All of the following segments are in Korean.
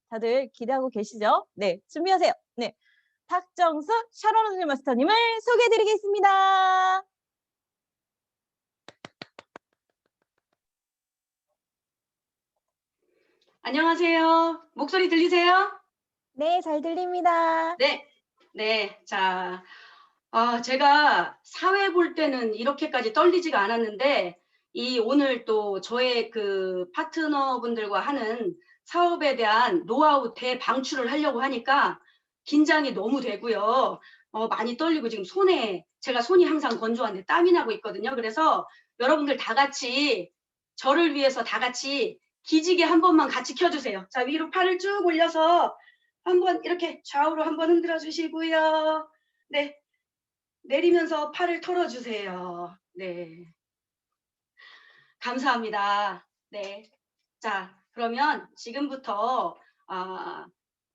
다들 기대하고 계시죠? 네, 준비하세요. 네, 탁정수 샤론 마스터님을 소개해드리겠습니다. 안녕하세요. 목소리 들리세요? 네, 잘 들립니다. 네. 네. 자, 제가 사회 볼 때는 이렇게까지 떨리지가 않았는데, 오늘 또 저의 그 파트너분들과 하는 사업에 대한 노하우 대방출을 하려고 하니까 긴장이 너무 되고요. 많이 떨리고 지금 제가 손이 항상 건조한데 땀이 나고 있거든요. 그래서 여러분들 다 같이 저를 위해서 다 같이 기지개 한 번만 같이 켜주세요. 자, 위로 팔을 쭉 올려서 한번 이렇게 좌우로 한번 흔들어 주시고요. 네. 내리면서 팔을 털어주세요. 네. 감사합니다. 네. 자, 그러면 지금부터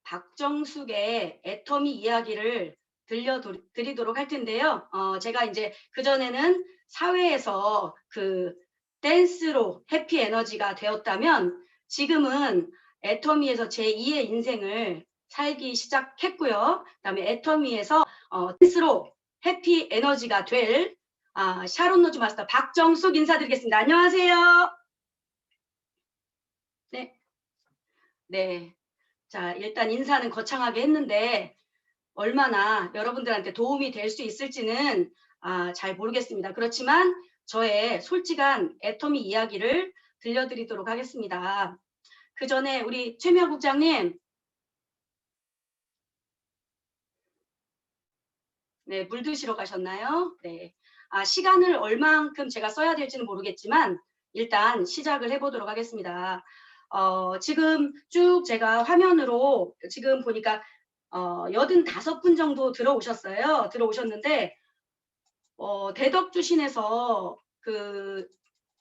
박정숙의 애터미 이야기를 들려드리도록 할 텐데요. 제가 이제 그전에는 사회에서 그 댄스로 해피 에너지가 되었다면 지금은 애터미에서 제2의 인생을 살기 시작했고요. 그다음에 애터미에서 댄스로 해피 에너지가 될 샤론 노즈 마스터 박정숙 인사드리겠습니다. 안녕하세요. 네. 네. 자, 일단 인사는 거창하게 했는데 얼마나 여러분들한테 도움이 될 수 있을지는 잘 모르겠습니다. 그렇지만 저의 솔직한 애터미 이야기를 들려드리도록 하겠습니다. 그 전에 우리 최미아 국장님, 네, 물 드시러 가셨나요? 네. 시간을 얼만큼 제가 써야 될지는 모르겠지만 일단 시작을 해보도록 하겠습니다. 지금 쭉 제가 화면으로 지금 보니까 85분 정도 들어오셨는데 대덕주신에서 그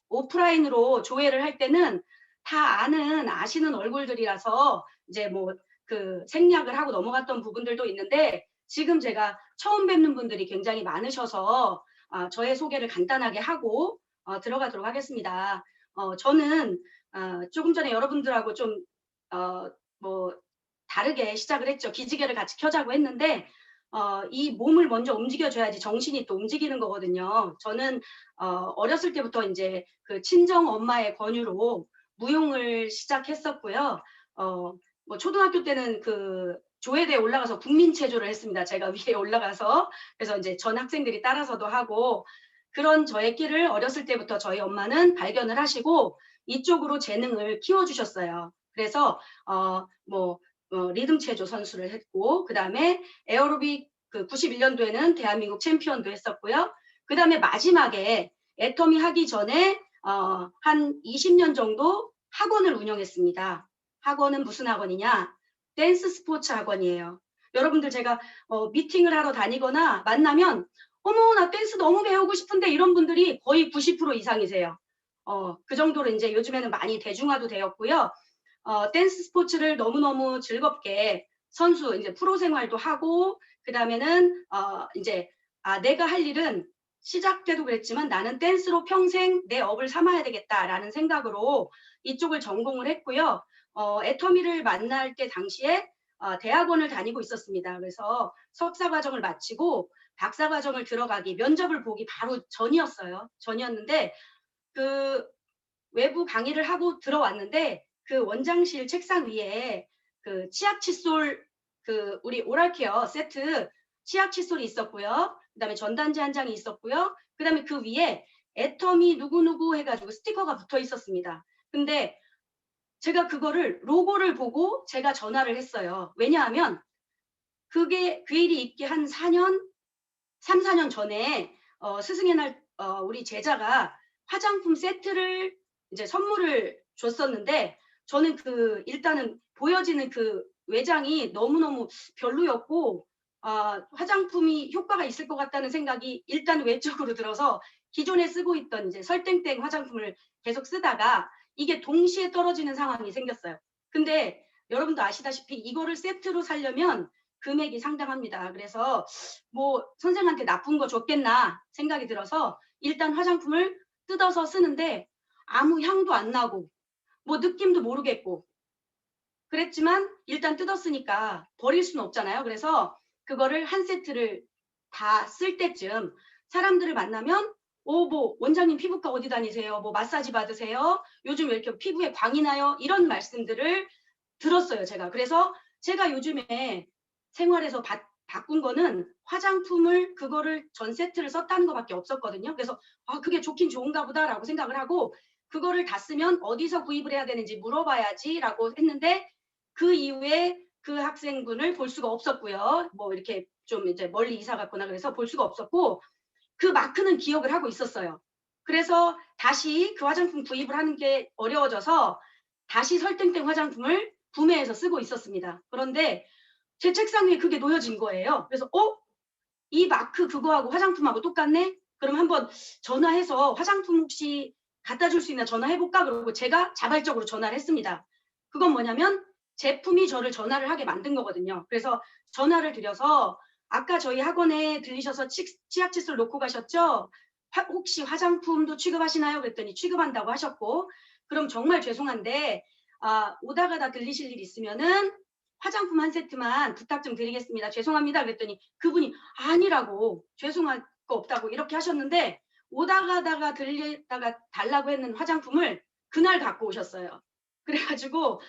오프라인으로 조회를 할 때는 다 아시는 얼굴들이라서 이제 뭐 그 생략을 하고 넘어갔던 부분들도 있는데 지금 제가 처음 뵙는 분들이 굉장히 많으셔서 저의 소개를 간단하게 하고 들어가도록 하겠습니다. 저는 조금 전에 여러분들하고 좀 뭐 다르게 시작을 했죠. 기지개를 같이 켜자고 했는데 이 몸을 먼저 움직여줘야지 정신이 또 움직이는 거거든요. 저는 어렸을 때부터 이제 그 친정 엄마의 권유로 무용을 시작했었고요. 뭐 초등학교 때는 그 조회대에 올라가서 국민체조를 했습니다. 제가 위에 올라가서 그래서 이제 전 학생들이 따라서도 하고 그런 저의 끼를 어렸을 때부터 저희 엄마는 발견을 하시고 이쪽으로 재능을 키워주셨어요. 그래서 리듬 체조 선수를 했고 그다음에 에어로빅 그 91년도에는 대한민국 챔피언도 했었고요. 그다음에 마지막에 애터미 하기 전에 한 20년 정도 학원을 운영했습니다. 학원은 무슨 학원이냐? 댄스 스포츠 학원이에요. 여러분들 제가 미팅을 하러 다니거나 만나면 어머 나 댄스 너무 배우고 싶은데 이런 분들이 거의 90% 이상이세요. 그 정도로 이제 요즘에는 많이 대중화도 되었고요. 댄스 스포츠를 너무너무 즐겁게 선수 이제 프로 생활도 하고 그다음에는 이제 내가 할 일은 시작 때도 그랬지만 나는 댄스로 평생 내 업을 삼아야 되겠다라는 생각으로 이쪽을 전공을 했고요. 애터미를 만날 때 당시에 대학원을 다니고 있었습니다. 그래서 석사 과정을 마치고 박사 과정을 들어가기 면접을 보기 바로 전이었는데 그 외부 강의를 하고 들어왔는데 그 원장실 책상 위에 그 치약 칫솔 그 우리 오랄케어 세트 치약 칫솔이 있었고요. 그다음에 전단지 한 장이 있었고요. 그다음에 그 위에 애터미 누구누구 해가지고 스티커가 붙어 있었습니다. 근데 제가 그거를 로고를 보고 제가 전화를 했어요. 왜냐하면 그게 그 일이 있기 한 4년, 3, 4년 전에 스승의 날 우리 제자가 화장품 세트를 이제 선물을 줬었는데 저는 그 일단은 보여지는 그 외장이 너무너무 별로였고 화장품이 효과가 있을 것 같다는 생각이 일단 외적으로 들어서 기존에 쓰고 있던 이제 설땡땡 화장품을 계속 쓰다가 이게 동시에 떨어지는 상황이 생겼어요. 근데 여러분도 아시다시피 이거를 세트로 사려면 금액이 상당합니다. 그래서 뭐 선생한테 나쁜 거 줬겠나 생각이 들어서 일단 화장품을 뜯어서 쓰는데 아무 향도 안 나고 뭐 느낌도 모르겠고 그랬지만 일단 뜯었으니까 버릴 수는 없잖아요. 그래서 그거를 한 세트를 다 쓸 때쯤 사람들을 만나면 뭐 원장님 피부과 어디 다니세요? 뭐 마사지 받으세요? 요즘 왜 이렇게 피부에 광이 나요? 이런 말씀들을 들었어요, 제가. 그래서 제가 요즘에 생활에서 바꾼 거는 화장품을 그거를 전 세트를 썼다는 것밖에 없었거든요. 그래서 그게 좋긴 좋은가 보다라고 생각을 하고 그거를 다 쓰면 어디서 구입을 해야 되는지 물어봐야지라고 했는데 그 이후에 그 학생분을 볼 수가 없었고요. 뭐 이렇게 좀 이제 멀리 이사 갔거나 그래서 볼 수가 없었고 그 마크는 기억을 하고 있었어요. 그래서 다시 그 화장품 구입을 하는 게 어려워져서 다시 설탕된 화장품을 구매해서 쓰고 있었습니다. 그런데 제 책상 위에 그게 놓여진 거예요. 그래서 이 마크 그거하고 화장품하고 똑같네? 그럼 한번 전화해서 화장품 혹시 갖다 줄 수 있나 전화해 볼까? 그러고 제가 자발적으로 전화를 했습니다. 그건 뭐냐면 제품이 저를 전화를 하게 만든 거거든요. 그래서 전화를 드려서 아까 저희 학원에 들리셔서 치약 칫솔 놓고 가셨죠? 혹시 화장품도 취급하시나요? 그랬더니 취급한다고 하셨고 그럼 정말 죄송한데 오다 가다 들리실 일 있으면은 화장품 한 세트만 부탁 좀 드리겠습니다. 죄송합니다. 그랬더니 그분이 아니라고 죄송할 거 없다고 이렇게 하셨는데 오다 가다가 들리다가 달라고 했는 화장품을 그날 갖고 오셨어요. 그래가지고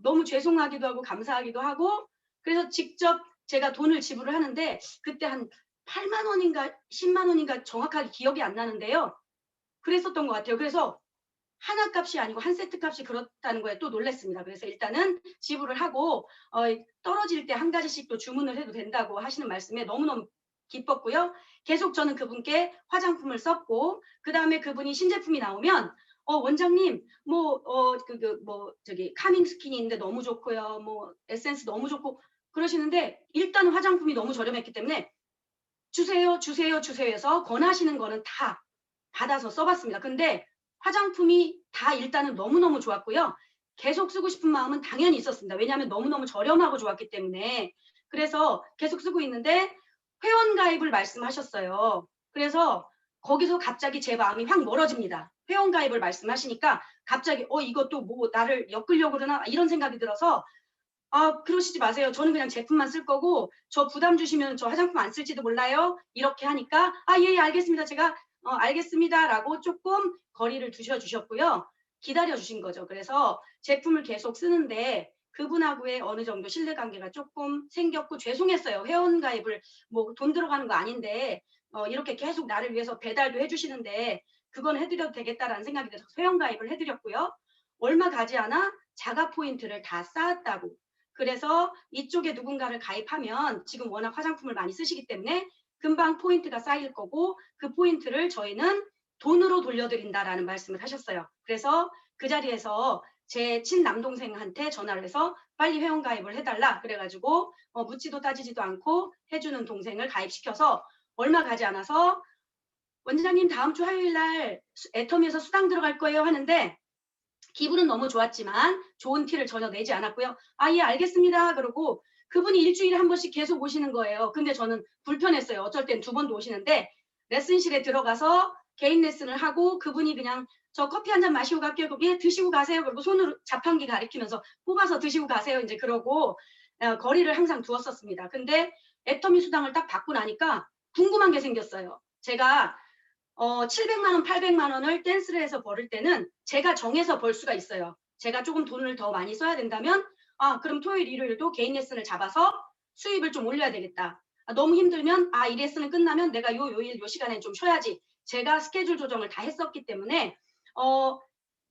너무 죄송하기도 하고 감사하기도 하고 그래서 직접 제가 돈을 지불을 하는데 그때 한 8만 원인가 10만 원인가 정확하게 기억이 안 나는데요. 그랬었던 것 같아요. 그래서 하나 값이 아니고 한 세트 값이 그렇다는 거에 또 놀랐습니다. 그래서 일단은 지불을 하고 떨어질 때 한 가지씩 또 주문을 해도 된다고 하시는 말씀에 너무너무 기뻤고요. 계속 저는 그분께 화장품을 썼고 그다음에 그분이 신제품이 나오면 원장님 저기 카밍 스킨인데 너무 좋고요. 뭐 에센스 너무 좋고 그러시는데 일단 화장품이 너무 저렴했기 때문에 주세요, 주세요, 주세요 해서 권하시는 거는 다 받아서 써봤습니다. 근데 화장품이 다 일단은 너무너무 좋았고요. 계속 쓰고 싶은 마음은 당연히 있었습니다. 왜냐하면 너무너무 저렴하고 좋았기 때문에. 그래서 계속 쓰고 있는데 회원 가입을 말씀하셨어요. 그래서 거기서 갑자기 제 마음이 확 멀어집니다. 회원 가입을 말씀하시니까 갑자기 이것도 뭐 나를 엮으려고 그러나 이런 생각이 들어서 그러시지 마세요. 저는 그냥 제품만 쓸 거고 저 부담 주시면 저 화장품 안 쓸지도 몰라요. 이렇게 하니까 예, 알겠습니다. 제가 알겠습니다라고 조금 거리를 두셔 주셨고요. 기다려 주신 거죠. 그래서 제품을 계속 쓰는데 그분하고의 어느 정도 신뢰관계가 조금 생겼고 죄송했어요. 회원 가입을 뭐 돈 들어가는 거 아닌데 이렇게 계속 나를 위해서 배달도 해주시는데 그건 해드려도 되겠다라는 생각이 들어서 회원 가입을 해드렸고요. 얼마 가지 않아 자가 포인트를 다 쌓았다고. 그래서 이쪽에 누군가를 가입하면 지금 워낙 화장품을 많이 쓰시기 때문에 금방 포인트가 쌓일 거고 그 포인트를 저희는 돈으로 돌려드린다라는 말씀을 하셨어요. 그래서 그 자리에서 제 친남동생한테 전화를 해서 빨리 회원가입을 해달라 그래가지고 묻지도 따지지도 않고 해주는 동생을 가입시켜서 얼마 가지 않아서 원장님 다음 주 화요일 날 애터미에서 수당 들어갈 거예요 하는데 기분은 너무 좋았지만 좋은 티를 전혀 내지 않았고요. 예, 알겠습니다. 그러고 그분이 일주일에 한 번씩 계속 오시는 거예요. 근데 저는 불편했어요. 어쩔 땐 두 번도 오시는데 레슨실에 들어가서 개인 레슨을 하고 그분이 그냥 저 커피 한 잔 마시고 갈게요. 예, 드시고 가세요. 그리고 손으로 자판기 가리키면서 뽑아서 드시고 가세요. 이제 그러고 거리를 항상 두었었습니다. 근데 애터미 수당을 딱 받고 나니까 궁금한 게 생겼어요. 제가 700만 원, 800만 원을 댄스를 해서 벌을 때는 제가 정해서 벌 수가 있어요. 제가 조금 돈을 더 많이 써야 된다면 그럼 토요일, 일요일도 개인 레슨을 잡아서 수입을 좀 올려야 되겠다. 너무 힘들면 이 레슨을 끝나면 내가 요일 요 시간에 좀 쉬어야지. 제가 스케줄 조정을 다 했었기 때문에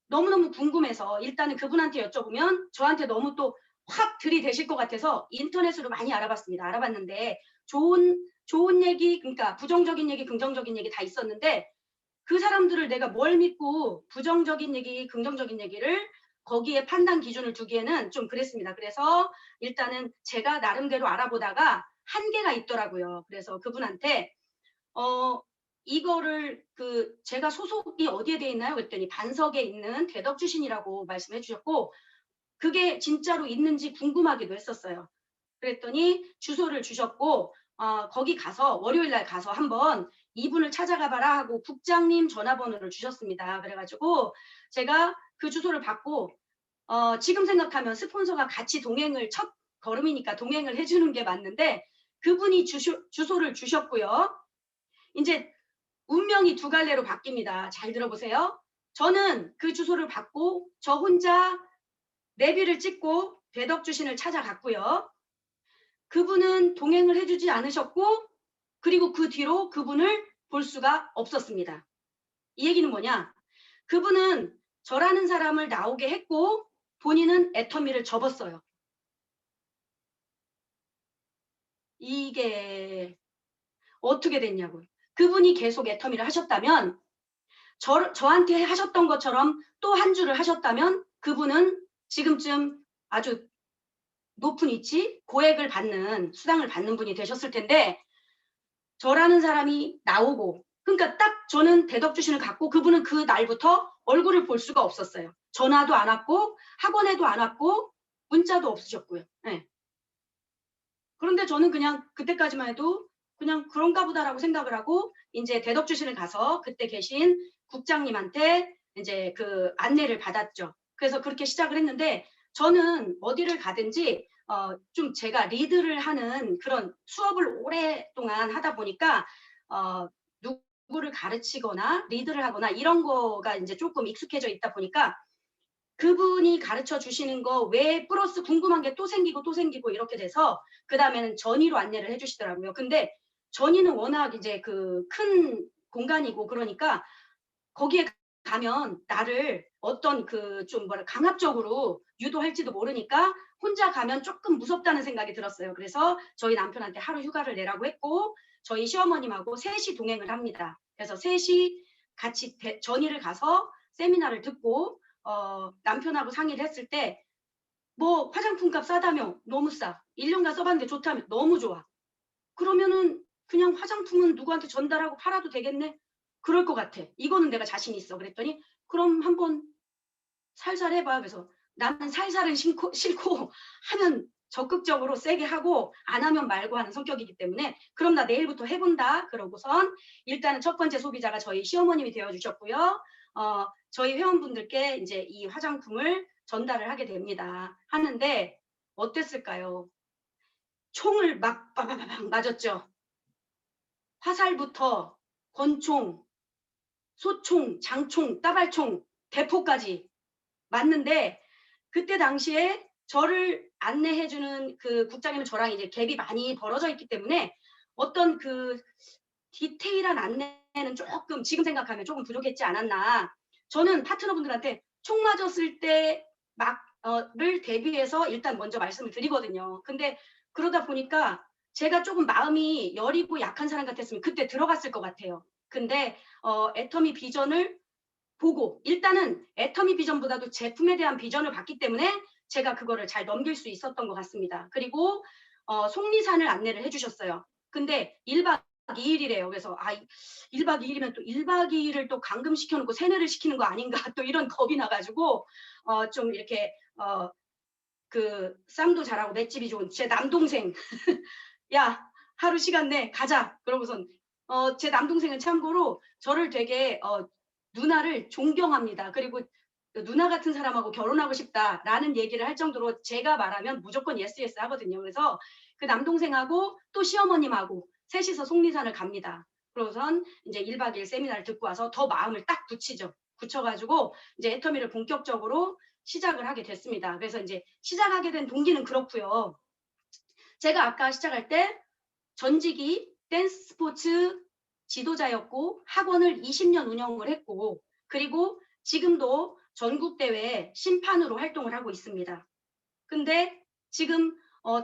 너무너무 궁금해서 일단은 그분한테 여쭤보면 저한테 너무 또 확 들이대실 것 같아서 인터넷으로 많이 알아봤습니다. 알아봤는데 좋은 얘기, 그러니까 부정적인 얘기, 긍정적인 얘기 다 있었는데 그 사람들을 내가 뭘 믿고 부정적인 얘기, 긍정적인 얘기를 거기에 판단 기준을 두기에는 좀 그랬습니다. 그래서 일단은 제가 나름대로 알아보다가 한계가 있더라고요. 그래서 그분한테 이거를 제가 소속이 어디에 돼 있나요? 그랬더니 반석에 있는 대덕주신이라고 말씀해 주셨고 그게 진짜로 있는지 궁금하기도 했었어요. 그랬더니 주소를 주셨고 거기 가서 월요일 날 가서 한번 이분을 찾아가 봐라 하고 국장님 전화번호를 주셨습니다. 그래가지고 제가 그 주소를 받고 지금 생각하면 스폰서가 같이 동행을 첫 걸음이니까 동행을 해주는 게 맞는데 그분이 주소를 주셨고요. 이제 운명이 두 갈래로 바뀝니다. 잘 들어보세요. 저는 그 주소를 받고 저 혼자 내비를 찍고 대덕주신을 찾아갔고요. 그분은 동행을 해주지 않으셨고 그리고 그 뒤로 그분을 볼 수가 없었습니다. 이 얘기는 뭐냐? 그분은 저라는 사람을 나오게 했고 본인은 애터미를 접었어요. 이게 어떻게 됐냐고요. 그분이 계속 애터미를 하셨다면 저한테 하셨던 것처럼 또 한 주를 하셨다면 그분은 지금쯤 아주 높은 위치, 고액을 받는, 수당을 받는 분이 되셨을 텐데 저라는 사람이 나오고 그러니까 딱 저는 대덕주신을 갖고 그분은 그 날부터 얼굴을 볼 수가 없었어요. 전화도 안 왔고 학원에도 안 왔고 문자도 없으셨고요. 네. 그런데 저는 그냥 그때까지만 해도 그냥 그런가 보다라고 생각을 하고 이제 대덕주신을 가서 그때 계신 국장님한테 이제 그 안내를 받았죠. 그래서 그렇게 시작을 했는데 저는 어디를 가든지 좀 제가 리드를 하는 그런 수업을 오랫동안 하다 보니까 누구를 가르치거나 리드를 하거나 이런 거가 이제 조금 익숙해져 있다 보니까 그분이 가르쳐 주시는 거 외에 플러스 궁금한 게 또 생기고 또 생기고 이렇게 돼서 그다음에는 전의로 안내를 해 주시더라고요. 근데 전의는 워낙 이제 그 큰 공간이고 그러니까 거기에 가면 나를 어떤 그 좀 뭐라 강압적으로 유도할지도 모르니까 혼자 가면 조금 무섭다는 생각이 들었어요. 그래서 저희 남편한테 하루 휴가를 내라고 했고 저희 시어머님하고 셋이 동행을 합니다. 그래서 셋이 같이 전의를 가서 세미나를 듣고 남편하고 상의를 했을 때 뭐 화장품값 싸다며 너무 싸. 1년간 써봤는데 좋다며 너무 좋아. 그러면은 그냥 화장품은 누구한테 전달하고 팔아도 되겠네? 그럴 것 같아. 이거는 내가 자신 있어. 그랬더니 그럼 한번 살살 해봐. 그래서 나는 살살은 싫고 하면 적극적으로 세게 하고 안 하면 말고 하는 성격이기 때문에 그럼 나 내일부터 해본다. 그러고선 일단은 첫 번째 소비자가 저희 시어머님이 되어주셨고요. 저희 회원분들께 이제 이 화장품을 전달을 하게 됩니다. 하는데 어땠을까요? 총을 막 빠바바박 맞았죠. 화살부터 권총, 소총, 장총, 따발총, 대포까지 맞는데 그때 당시에 저를 안내해주는 그 국장님은 저랑 이제 갭이 많이 벌어져 있기 때문에 어떤 그 디테일한 안내는 조금 지금 생각하면 조금 부족했지 않았나. 저는 파트너분들한테 총 맞았을 때 막을 대비해서 일단 먼저 말씀을 드리거든요. 근데 그러다 보니까 제가 조금 마음이 여리고 약한 사람 같았으면 그때 들어갔을 것 같아요. 근데 애터미 비전을 보고 일단은 애터미 비전보다도 제품에 대한 비전을 봤기 때문에 제가 그거를 잘 넘길 수 있었던 것 같습니다. 그리고 속리산을 안내를 해주셨어요. 근데 1박 2일이래요. 그래서 1박 2일이면 또 1박 2일을 또 감금시켜놓고 세뇌를 시키는 거 아닌가 또 이런 겁이 나가지고 좀 이렇게 그 쌈도 잘하고 맷집이 좋은 제 남동생 야 하루 시간 내 가자 그러고선 제 남동생은 참고로 저를 되게 누나를 존경합니다. 그리고 누나 같은 사람하고 결혼하고 싶다라는 얘기를 할 정도로 제가 말하면 무조건 예스 예스 하거든요. 그래서 그 남동생하고 또 시어머님하고 셋이서 속리산을 갑니다. 그러고선 이제 1박 2일 세미나를 듣고 와서 더 마음을 딱 붙이죠. 붙여가지고 이제 애터미를 본격적으로 시작을 하게 됐습니다. 그래서 이제 시작하게 된 동기는 그렇고요. 제가 아까 시작할 때 전직이 댄스 스포츠 지도자였고 학원을 20년 운영을 했고 그리고 지금도 전국대회 심판으로 활동을 하고 있습니다. 근데 지금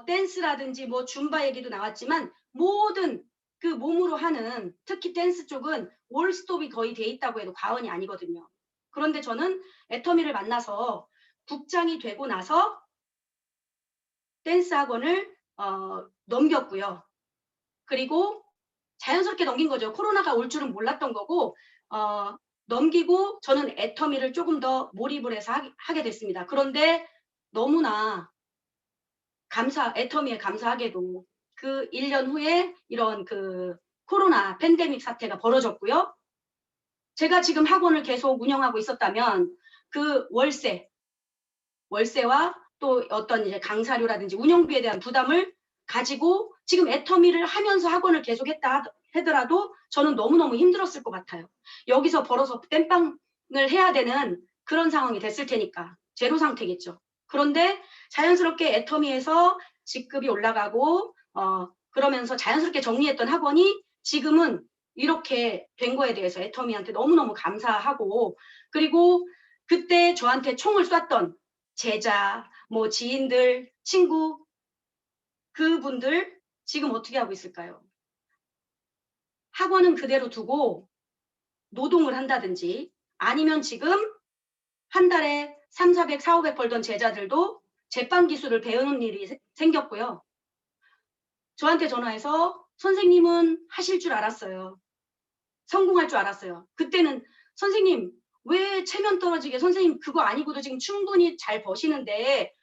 댄스라든지 뭐 줌바 얘기도 나왔지만 모든 그 몸으로 하는 특히 댄스 쪽은 올스톱이 거의 돼 있다고 해도 과언이 아니거든요. 그런데 저는 애터미를 만나서 국장이 되고 나서 댄스 학원을 넘겼고요. 그리고 자연스럽게 넘긴 거죠. 코로나가 올 줄은 몰랐던 거고 넘기고 저는 애터미를 조금 더 몰입을 해서 하게 됐습니다. 그런데 너무나 애터미에 감사하게도 그 1년 후에 이런 그 코로나 팬데믹 사태가 벌어졌고요. 제가 지금 학원을 계속 운영하고 있었다면 그 월세 월세와 또 어떤 이제 강사료라든지 운영비에 대한 부담을 가지고 지금 애터미를 하면서 학원을 계속했다 하더라도 저는 너무너무 힘들었을 것 같아요. 여기서 벌어서 땜빵을 해야 되는 그런 상황이 됐을 테니까 제로 상태겠죠. 그런데 자연스럽게 애터미에서 직급이 올라가고 그러면서 자연스럽게 정리했던 학원이 지금은 이렇게 된 거에 대해서 애터미한테 너무너무 감사하고, 그리고 그때 저한테 총을 쐈던 제자, 뭐 지인들, 친구, 그분들 지금 어떻게 하고 있을까요? 학원은 그대로 두고 노동을 한다든지 아니면 지금 한 달에 3, 400, 4, 500 벌던 제자들도 제빵 기술을 배우는 일이 생겼고요. 저한테 전화해서 선생님은 하실 줄 알았어요. 성공할 줄 알았어요. 그때는 선생님 왜 체면 떨어지게, 선생님 그거 아니고도 지금 충분히 잘 버시는데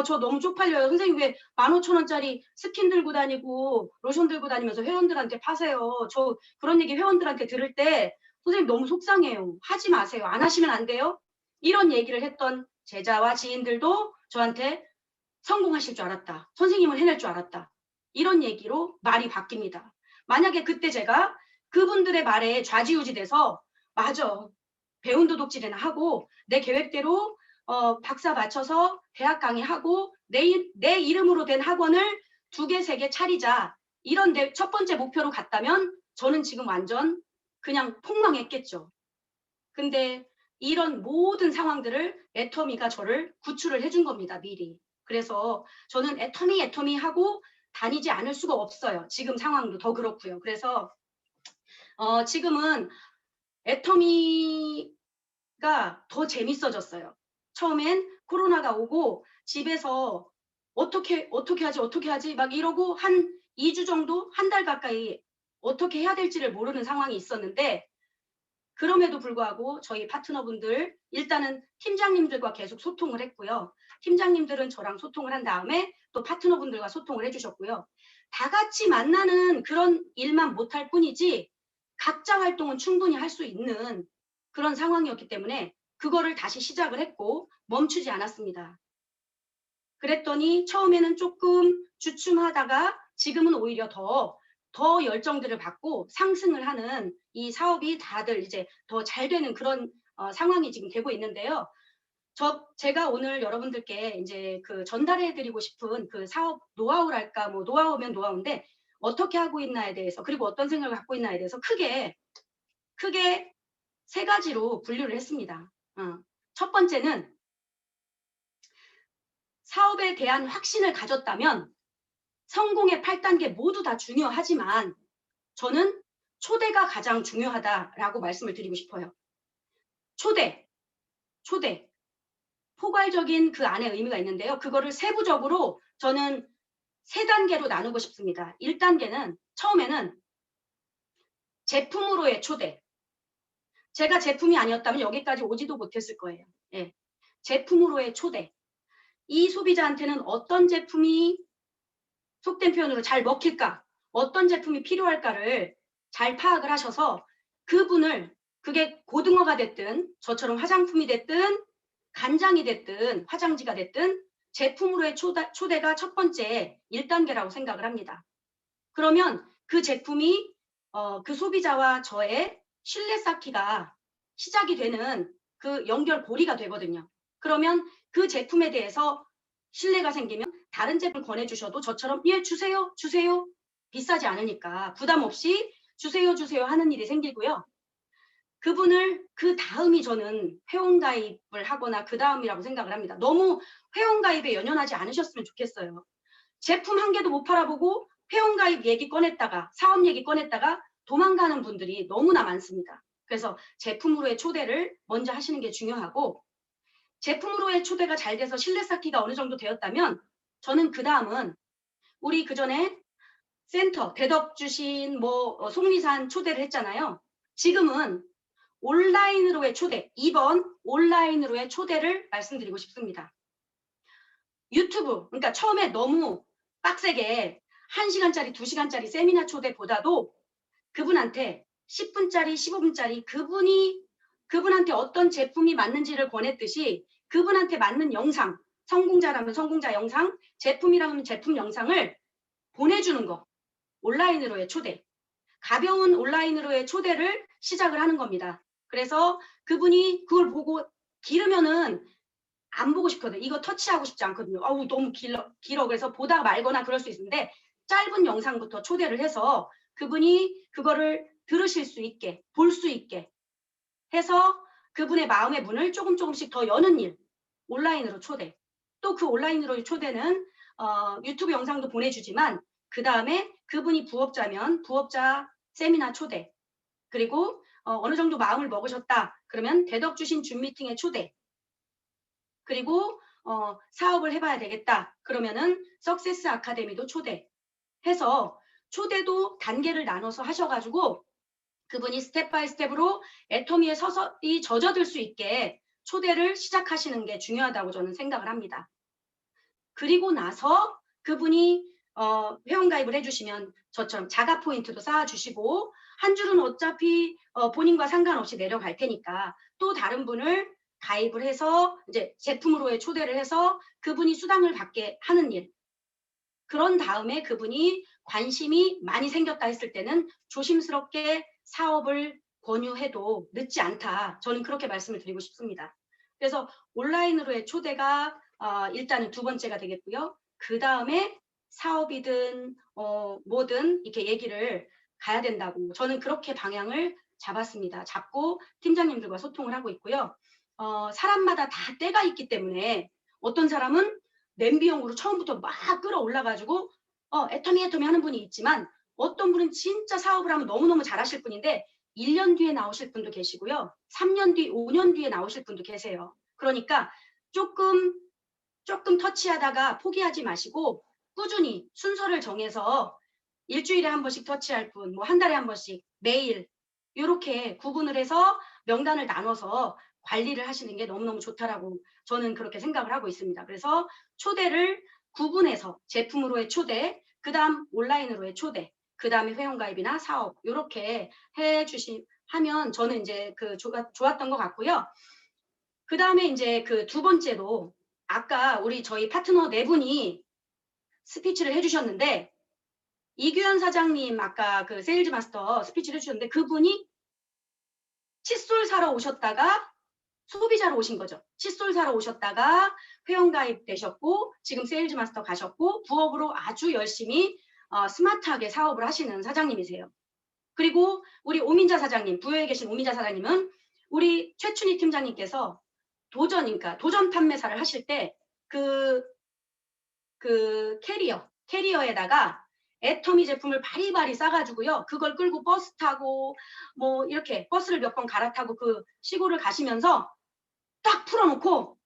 저 너무 쪽팔려요. 선생님 왜 15,000원짜리 스킨 들고 다니고 로션 들고 다니면서 회원들한테 파세요. 저 그런 얘기 회원들한테 들을 때 선생님 너무 속상해요. 하지 마세요. 안 하시면 안 돼요. 이런 얘기를 했던 제자와 지인들도 저한테 성공하실 줄 알았다. 선생님은 해낼 줄 알았다. 이런 얘기로 말이 바뀝니다. 만약에 그때 제가 그분들의 말에 좌지우지 돼서 맞아, 배운 도둑질이나 하고 내 계획대로 박사 맞춰서 대학 강의하고 내 이름으로 된 학원을 2개, 3개 차리자, 이런 내 첫 번째 목표로 갔다면 저는 지금 완전 그냥 폭망했겠죠. 근데 이런 모든 상황들을 애터미가 저를 구출을 해준 겁니다, 미리. 그래서 저는 애터미 하고 다니지 않을 수가 없어요. 지금 상황도 더 그렇고요. 그래서 지금은 애터미가 더 재밌어졌어요. 처음엔 코로나가 오고 집에서 어떻게 하지 막 이러고 한 2주 정도, 한 달 가까이 어떻게 해야 될지를 모르는 상황이 있었는데, 그럼에도 불구하고 저희 파트너분들, 일단은 팀장님들과 계속 소통을 했고요. 팀장님들은 저랑 소통을 한 다음에 또 파트너분들과 소통을 해주셨고요. 다 같이 만나는 그런 일만 못할 뿐이지 각자 활동은 충분히 할 수 있는 그런 상황이었기 때문에 그거를 다시 시작을 했고 멈추지 않았습니다. 그랬더니 처음에는 조금 주춤하다가 지금은 오히려 더 열정들을 받고 상승을 하는 이 사업이 다들 이제 더 잘 되는 그런 상황이 지금 되고 있는데요. 제가 오늘 여러분들께 이제 그 전달해드리고 싶은 그 사업 노하우랄까, 뭐 노하우면 노하우인데 어떻게 하고 있나에 대해서, 그리고 어떤 생각을 갖고 있나에 대해서 크게 3가지로 분류를 했습니다. 첫 번째는 사업에 대한 확신을 가졌다면 성공의 8단계 모두 다 중요하지만 저는 초대가 가장 중요하다라고 말씀을 드리고 싶어요. 초대. 포괄적인 그 안에 의미가 있는데요. 그거를 세부적으로 저는 3단계로 나누고 싶습니다. 1단계는 처음에는 제품으로의 초대. 제가 제품이 아니었다면 여기까지 오지도 못했을 거예요. 예. 제품으로의 초대. 이 소비자한테는 어떤 제품이 속된 표현으로 잘 먹힐까? 어떤 제품이 필요할까를 잘 파악을 하셔서 그분을, 그게 고등어가 됐든 저처럼 화장품이 됐든 간장이 됐든 화장지가 됐든 제품으로의 초대가 첫 번째 1단계라고 생각을 합니다. 그러면 그 제품이 그 소비자와 저의 신뢰 쌓기가 시작이 되는 그 연결고리가 되거든요. 그러면 그 제품에 대해서 신뢰가 생기면 다른 제품을 권해주셔도 저처럼 예 주세요 비싸지 않으니까 부담 없이 주세요 하는 일이 생기고요. 그분을 그 다음이 저는 회원가입을 하거나 그 다음이라고 생각을 합니다. 너무 회원가입에 연연하지 않으셨으면 좋겠어요. 제품 한 개도 못 팔아보고 회원가입 얘기 꺼냈다가 사업 얘기 꺼냈다가 도망가는 분들이 너무나 많습니다. 그래서 제품으로의 초대를 먼저 하시는 게 중요하고, 제품으로의 초대가 잘 돼서 신뢰 쌓기가 어느 정도 되었다면 저는 그 다음은 우리 그전에 센터 대덕 주신 뭐 속리산 초대를 했잖아요. 지금은 온라인으로의 초대, 2번 온라인으로의 초대를 말씀드리고 싶습니다. 유튜브, 그러니까 처음에 너무 빡세게 1시간짜리 2시간짜리 세미나 초대보다도 그분한테 10분짜리 15분짜리 그분한테 어떤 제품이 맞는지를 권했듯이 그분한테 맞는 영상, 성공자라면 성공자 영상, 제품이라면 제품 영상을 보내주는 거. 온라인으로의 초대. 가벼운 온라인으로의 초대를 시작을 하는 겁니다. 그래서 그분이 그걸 보고 길으면은 안 보고 싶거든요. 이거 터치하고 싶지 않거든요. 어우, 너무 길어. 그래서 보다가 말거나 그럴 수 있는데 짧은 영상부터 초대를 해서 그분이 그거를 들으실 수 있게, 볼 수 있게 해서 그분의 마음의 문을 조금씩 더 여는 일. 온라인으로 초대. 또 그 온라인으로의 초대는 유튜브 영상도 보내주지만 그 다음에 그분이 부업자면 부업자 세미나 초대. 그리고 어느 정도 마음을 먹으셨다. 그러면 대덕 주신 줌 미팅에 초대. 그리고 사업을 해봐야 되겠다. 그러면은 석세스 아카데미도 초대해서 초대도 단계를 나눠서 하셔가지고 그분이 스텝 바이 스텝으로 애터미에 서서히 젖어들 수 있게 초대를 시작하시는 게 중요하다고 저는 생각을 합니다. 그리고 나서 그분이 회원가입을 해주시면 저처럼 자가 포인트도 쌓아주시고 한 줄은 어차피 본인과 상관없이 내려갈 테니까 또 다른 분을 가입을 해서 이제 제품으로의 초대를 해서 그분이 수당을 받게 하는 일. 그런 다음에 그분이 관심이 많이 생겼다 했을 때는 조심스럽게 사업을 권유해도 늦지 않다. 저는 그렇게 말씀을 드리고 싶습니다. 그래서 온라인으로의 초대가 일단은 두 번째가 되겠고요. 그 다음에 사업이든 뭐든 이렇게 얘기를 가야 된다고 저는 그렇게 방향을 잡았습니다. 잡고 팀장님들과 소통을 하고 있고요. 사람마다 다 때가 있기 때문에 어떤 사람은 냄비용으로 처음부터 막 끌어올라가지고 애터미 하는 분이 있지만 어떤 분은 진짜 사업을 하면 너무너무 잘하실 분인데 1년 뒤에 나오실 분도 계시고요. 3년 뒤, 5년 뒤에 나오실 분도 계세요. 그러니까 조금 터치하다가 포기하지 마시고 꾸준히 순서를 정해서 일주일에 한 번씩 터치할 분, 뭐 한 달에 한 번씩, 매일 이렇게 구분을 해서 명단을 나눠서 관리를 하시는 게 너무너무 좋다라고 저는 그렇게 생각을 하고 있습니다. 그래서 초대를 구분해서 제품으로의 초대, 그 다음 온라인으로의 초대, 그 다음에 회원가입이나 사업 이렇게 하면 저는 이제 좋았던 것 같고요. 그 다음에 이제 그 두 번째로 아까 저희 파트너 네 분이 스피치를 해주셨는데 이규현 사장님 아까 그 세일즈 마스터 스피치를 해주셨는데 그분이 칫솔 사러 오셨다가 소비자로 오신 거죠. 칫솔 사러 오셨다가 회원가입 되셨고 지금 세일즈 마스터 가셨고 부업으로 아주 열심히 스마트하게 사업을 하시는 사장님이세요. 그리고 우리 오민자 사장님, 부여에 계신 오민자 사장님은 우리 최춘희 팀장님께서 그러니까 도전 판매사를 하실 때 캐리어에다가 애터미 제품을 바리바리 싸가지고요. 그걸 끌고 버스 타고 뭐 이렇게 버스를 몇 번 갈아타고 그 시골을 가시면서 딱 풀어놓고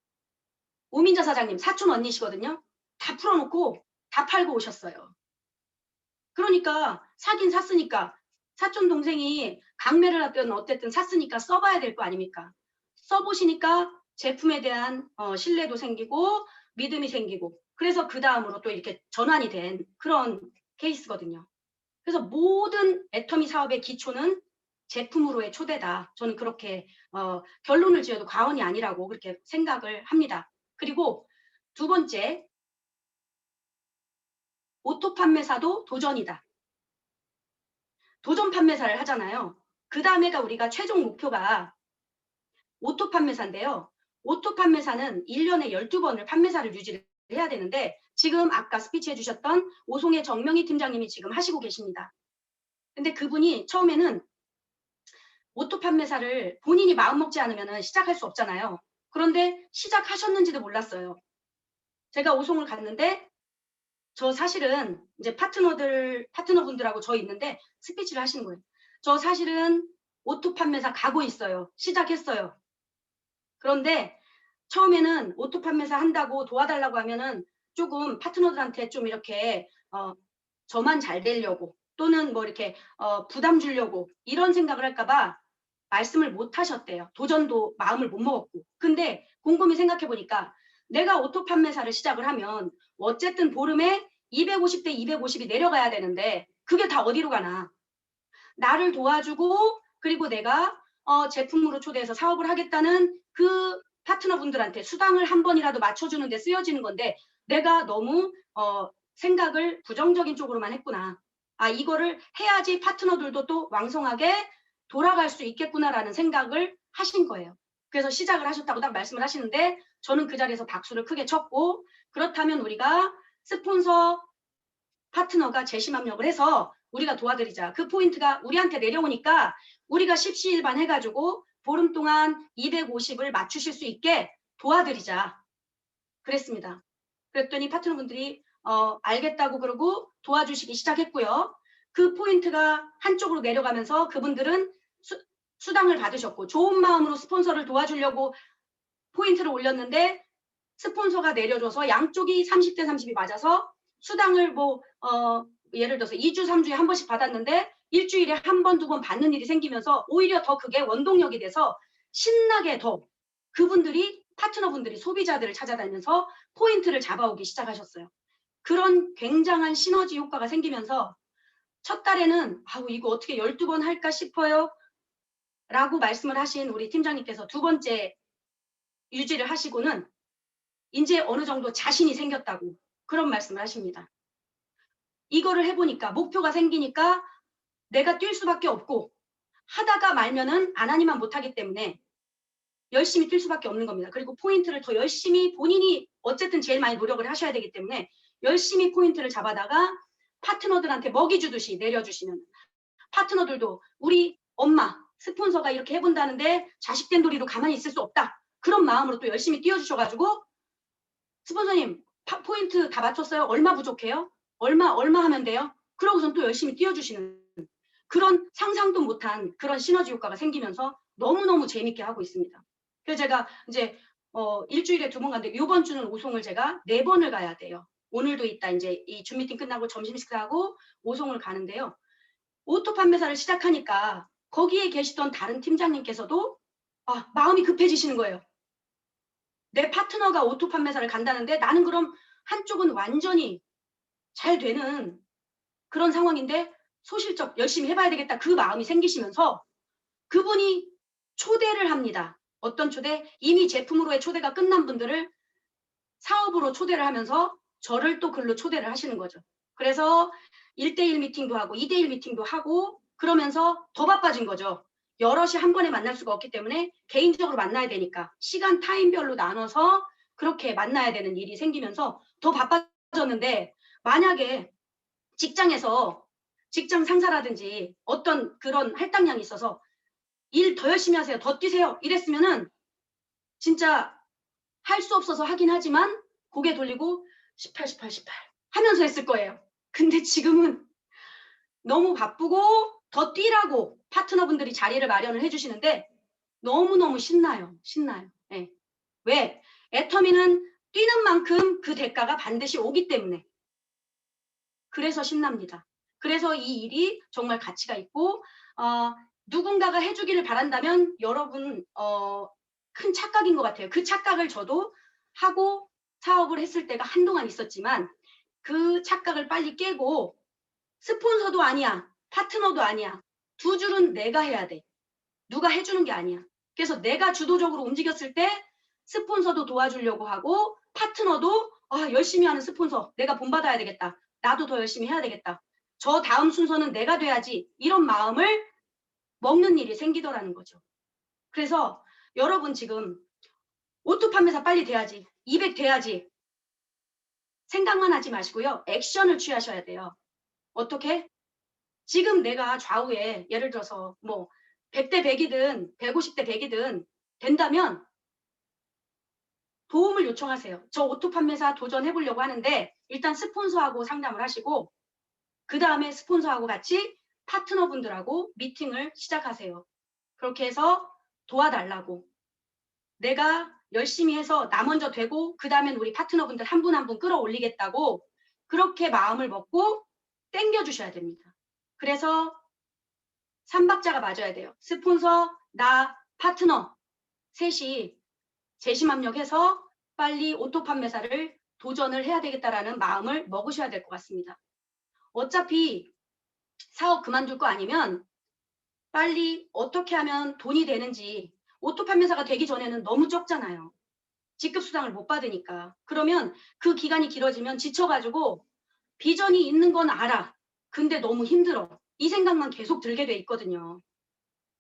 오민자 사장님 사촌 언니시거든요. 다 풀어놓고 다 팔고 오셨어요. 그러니까 사긴 샀으니까 사촌 동생이 강매를 하든 어쨌든 샀으니까 써봐야 될 거 아닙니까? 써보시니까 제품에 대한 신뢰도 생기고 믿음이 생기고 그래서 그 다음으로 또 이렇게 전환이 된 그런 케이스거든요. 그래서 모든 애터미 사업의 기초는 제품으로의 초대다. 저는 그렇게 결론을 지어도 과언이 아니라고 그렇게 생각을 합니다. 그리고 두 번째, 오토 판매사도 도전이다. 도전 판매사를 하잖아요. 그 다음에가 우리가 최종 목표가 오토 판매사인데요. 오토 판매사는 1년에 12번을 판매사를 유지를 해야 되는데 지금 아까 스피치 해주셨던 오송의 정명희 팀장님이 지금 하시고 계십니다. 근데 그분이 처음에는 오토 판매사를 본인이 마음먹지 않으면 시작할 수 없잖아요. 그런데 시작하셨는지도 몰랐어요. 제가 오송을 갔는데 저 사실은 이제 파트너분들하고 저 있는데 스피치를 하시는 거예요. 저 사실은 오토 판매사 가고 있어요. 시작했어요. 그런데 처음에는 오토 판매사 한다고 도와달라고 하면은 조금 파트너들한테 좀 이렇게 저만 잘 되려고 또는 뭐 이렇게 부담 주려고 이런 생각을 할까봐 말씀을 못 하셨대요. 도전도 마음을 못 먹었고. 근데 곰곰이 생각해 보니까 내가 오토 판매사를 시작을 하면 어쨌든 보름에 250대 250이 내려가야 되는데 그게 다 어디로 가나. 나를 도와주고 그리고 내가 제품으로 초대해서 사업을 하겠다는 그 파트너분들한테 수당을 한 번이라도 맞춰주는데 쓰여지는 건데 내가 너무 생각을 부정적인 쪽으로만 했구나. 아, 이거를 해야지 파트너들도 또 왕성하게 돌아갈 수 있겠구나라는 생각을 하신 거예요. 그래서 시작을 하셨다고 딱 말씀을 하시는데 저는 그 자리에서 박수를 크게 쳤고, 그렇다면 우리가 스폰서 파트너가 재심합력을 해서 우리가 도와드리자. 그 포인트가 우리한테 내려오니까 우리가 십시일반 해가지고 보름 동안 250을 맞추실 수 있게 도와드리자. 그랬습니다. 그랬더니 파트너분들이 알겠다고 그러고 도와주시기 시작했고요. 그 포인트가 한쪽으로 내려가면서 그분들은 수당을 받으셨고 좋은 마음으로 스폰서를 도와주려고 포인트를 올렸는데 스폰서가 내려줘서 양쪽이 30대 30이 맞아서 수당을 예를 들어서 2주 3주에 한 번씩 받았는데 일주일에 한 번, 두 번 받는 일이 생기면서 오히려 더 그게 원동력이 돼서 신나게 더 그분들이 파트너분들이 소비자들을 찾아다니면서 포인트를 잡아오기 시작하셨어요. 그런 굉장한 시너지 효과가 생기면서 첫 달에는 아우 이거 어떻게 12번 할까 싶어요 라고 말씀을 하신 우리 팀장님께서 두 번째 유지를 하시고는 이제 어느 정도 자신이 생겼다고 그런 말씀을 하십니다. 이거를 해보니까 목표가 생기니까 내가 뛸 수밖에 없고 하다가 말면은 안 하니만 못하기 때문에 열심히 뛸 수밖에 없는 겁니다. 그리고 포인트를 더 열심히 본인이 어쨌든 제일 많이 노력을 하셔야 되기 때문에 열심히 포인트를 잡아다가 파트너들한테 먹이 주듯이 내려주시면 파트너들도 우리 엄마 스폰서가 이렇게 해본다는데 자식된 도리로 가만히 있을 수 없다. 그런 마음으로 또 열심히 뛰어주셔가지고 스폰서님 포인트 다 맞췄어요? 얼마 부족해요? 얼마 하면 돼요? 그러고선 또 열심히 뛰어주시는 그런 상상도 못한 그런 시너지 효과가 생기면서 너무너무 재밌게 하고 있습니다. 그래서 제가 이제 일주일에 2번 가는데 이번 주는 오송을 제가 4번을 가야 돼요. 오늘도 있다 이제 이 줌 미팅 끝나고 점심 식사하고 오송을 가는데요. 오토 판매사를 시작하니까 거기에 계시던 다른 팀장님께서도 마음이 급해지시는 거예요. 내 파트너가 오토 판매사를 간다는데 나는 그럼 한쪽은 완전히 잘 되는 그런 상황인데 소실적 열심히 해봐야 되겠다 그 마음이 생기시면서 그분이 초대를 합니다. 어떤 초대? 이미 제품으로의 초대가 끝난 분들을 사업으로 초대를 하면서 저를 또 글로 초대를 하시는 거죠. 그래서 1대1 미팅도 하고 2대1 미팅도 하고 그러면서 더 바빠진 거죠. 여럿이 한 번에 만날 수가 없기 때문에 개인적으로 만나야 되니까 시간 타임별로 나눠서 그렇게 만나야 되는 일이 생기면서 더 바빠졌는데 만약에 직장에서 직장 상사라든지 어떤 그런 할당량이 있어서 일 더 열심히 하세요. 더 뛰세요. 이랬으면은 진짜 할 수 없어서 하긴 하지만 고개 돌리고 18 하면서 했을 거예요. 근데 지금은 너무 바쁘고 더 뛰라고 파트너분들이 자리를 마련을 해주시는데 너무너무 신나요. 네. 왜? 애터미는 뛰는 만큼 그 대가가 반드시 오기 때문에 그래서 신납니다. 그래서 이 일이 정말 가치가 있고 누군가가 해주기를 바란다면 여러분 큰 착각인 것 같아요. 그 착각을 저도 하고 사업을 했을 때가 한동안 있었지만 그 착각을 빨리 깨고 스폰서도 아니야. 파트너도 아니야. 두 줄은 내가 해야 돼. 누가 해주는 게 아니야. 그래서 내가 주도적으로 움직였을 때 스폰서도 도와주려고 하고 파트너도 열심히 하는 스폰서 내가 본받아야 되겠다. 나도 더 열심히 해야 되겠다. 저 다음 순서는 내가 돼야지. 이런 마음을 먹는 일이 생기더라는 거죠. 그래서 여러분 지금 오토 판매사 빨리 돼야지. 200 돼야지. 생각만 하지 마시고요. 액션을 취하셔야 돼요. 어떻게? 지금 내가 좌우에 예를 들어서 뭐 100대 100이든 150대 100이든 된다면 도움을 요청하세요. 저 오토 판매사 도전해보려고 하는데 일단 스폰서하고 상담을 하시고 그 다음에 스폰서하고 같이 파트너분들하고 미팅을 시작하세요. 그렇게 해서 도와달라고. 내가 열심히 해서 나 먼저 되고 그 다음엔 우리 파트너분들 한 분 한 분 끌어올리겠다고 그렇게 마음을 먹고 땡겨주셔야 됩니다. 그래서 3박자가 맞아야 돼요. 스폰서, 나, 파트너 셋이 재심합력해서 빨리 오토 판매사를 도전을 해야 되겠다라는 마음을 먹으셔야 될 것 같습니다. 어차피 사업 그만둘 거 아니면 빨리 어떻게 하면 돈이 되는지 오토 판매사가 되기 전에는 너무 적잖아요. 직급 수당을 못 받으니까. 그러면 그 기간이 길어지면 지쳐가지고 비전이 있는 건 알아. 근데 너무 힘들어. 이 생각만 계속 들게 돼 있거든요.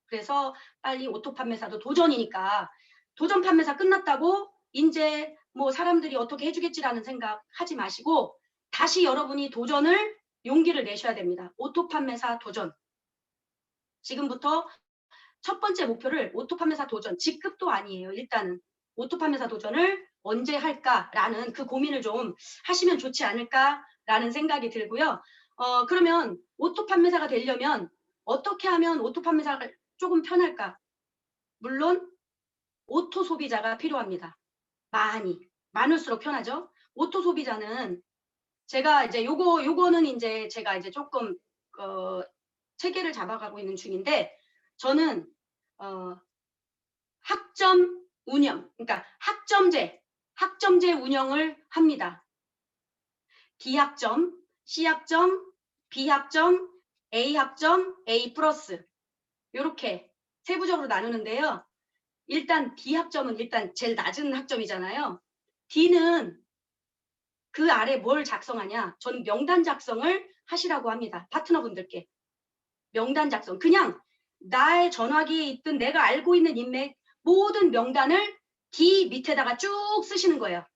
그래서 빨리 오토 판매사도 도전이니까 도전 판매사 끝났다고 이제 뭐 사람들이 어떻게 해주겠지라는 생각 하지 마시고 다시 여러분이 도전을 용기를 내셔야 됩니다. 오토 판매사 도전. 지금부터 첫 번째 목표를 오토 판매사 도전, 직급도 아니에요. 일단은 오토 판매사 도전을 언제 할까라는 그 고민을 좀 하시면 좋지 않을까라는 생각이 들고요. 그러면 오토 판매사가 되려면 어떻게 하면 오토 판매사가 조금 편할까? 물론 오토 소비자가 필요합니다. 많을수록 편하죠. 오토 소비자는 제가 이제 요거는 이제 제가 이제 조금 체계를 잡아가고 있는 중인데 저는 학점 운영, 그러니까 학점제 운영을 합니다. D학점, C학점, B학점, A학점, A 플러스 이렇게 세부적으로 나누는데요. 일단 D학점은 일단 제일 낮은 학점이잖아요. D는 그 아래 뭘 작성하냐? 저는 명단 작성을 하시라고 합니다. 파트너분들께. 명단 작성. 그냥 나의 전화기에 있던 내가 알고 있는 인맥 모든 명단을 D 밑에다가 쭉 쓰시는 거예요.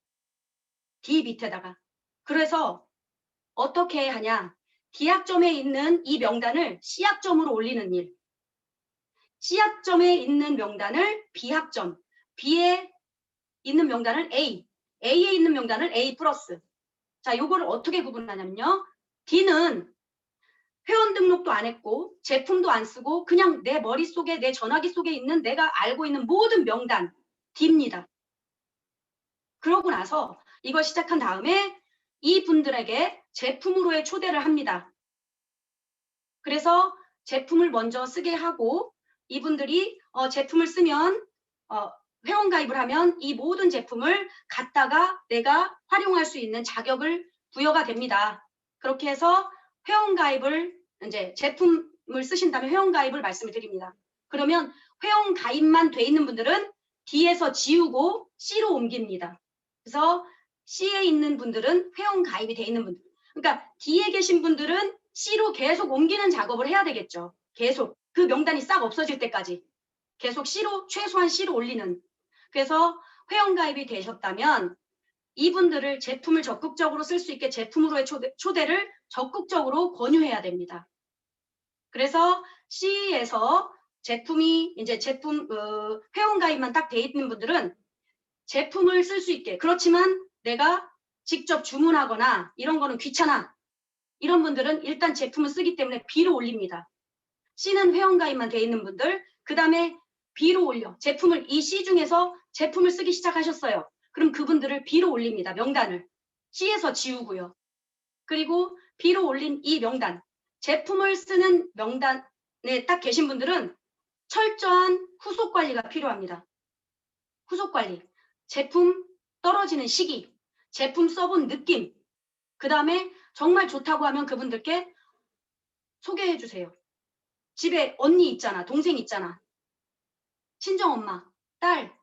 D 밑에다가. 그래서 어떻게 하냐? D학점에 있는 이 명단을 C학점으로 올리는 일. C학점에 있는 명단을 B학점, B에 있는 명단을 A, A에 있는 명단을 A 플러스. 자, 요거를 어떻게 구분하냐면요. D는 회원 등록도 안 했고 제품도 안 쓰고 그냥 내 머릿속에 내 전화기 속에 있는 내가 알고 있는 모든 명단 D입니다. 그러고 나서 이걸 시작한 다음에 이분들에게 제품으로의 초대를 합니다. 그래서 제품을 먼저 쓰게 하고 이분들이 제품을 쓰면 회원 가입을 하면 이 모든 제품을 갖다가 내가 활용할 수 있는 자격을 부여가 됩니다. 그렇게 해서 회원 가입을 이제 제품을 쓰신다면 회원 가입을 말씀을 드립니다. 그러면 회원 가입만 돼 있는 분들은 D에서 지우고 C로 옮깁니다. 그래서 C에 있는 분들은 회원 가입이 돼 있는 분들. 그러니까 D에 계신 분들은 C로 계속 옮기는 작업을 해야 되겠죠. 계속 그 명단이 싹 없어질 때까지 계속 C로 최소한 C로 올리는. 그래서 회원 가입이 되셨다면 이분들을 제품을 적극적으로 쓸 수 있게 제품으로의 초대를 적극적으로 권유해야 됩니다. 그래서 C에서 제품이 이제 회원 가입만 딱 돼 있는 분들은 제품을 쓸 수 있게. 그렇지만 내가 직접 주문하거나 이런 거는 귀찮아. 이런 분들은 일단 제품을 쓰기 때문에 B로 올립니다. C는 회원 가입만 돼 있는 분들, 그 다음에 B로 올려. 제품을 이 C 중에서 제품을 쓰기 시작하셨어요. 그럼 그분들을 B로 올립니다. 명단을. C에서 지우고요. 그리고 B로 올린 이 명단, 제품을 쓰는 명단에 딱 계신 분들은 철저한 후속 관리가 필요합니다. 후속 관리. 제품 떨어지는 시기, 제품 써본 느낌, 그 다음에 정말 좋다고 하면 그분들께 소개해 주세요. 집에 언니 있잖아, 동생 있잖아, 친정엄마, 딸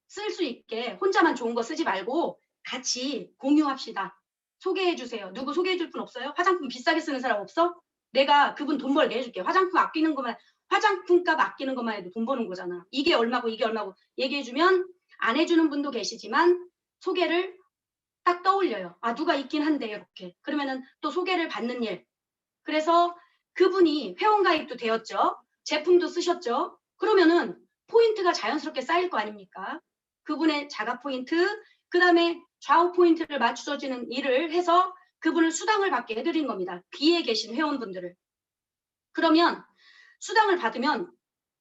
쓸 수 있게 혼자만 좋은 거 쓰지 말고 같이 공유합시다. 소개해 주세요. 누구 소개해 줄 분 없어요? 화장품 비싸게 쓰는 사람 없어? 내가 그분 돈 벌게 해줄게. 화장품 아끼는 것만, 화장품값 아끼는 것만 해도 돈 버는 거잖아. 이게 얼마고 이게 얼마고 얘기해 주면 안 해주는 분도 계시지만 소개를 딱 떠올려요. 아, 누가 있긴 한데 이렇게. 그러면은 또 소개를 받는 일. 그래서 그분이 회원 가입도 되었죠. 제품도 쓰셨죠. 그러면은 포인트가 자연스럽게 쌓일 거 아닙니까? 그분의 자가 포인트, 그 다음에 좌우 포인트를 맞춰지는 일을 해서 그분을 수당을 받게 해드린 겁니다. B에 계신 회원분들을. 그러면 수당을 받으면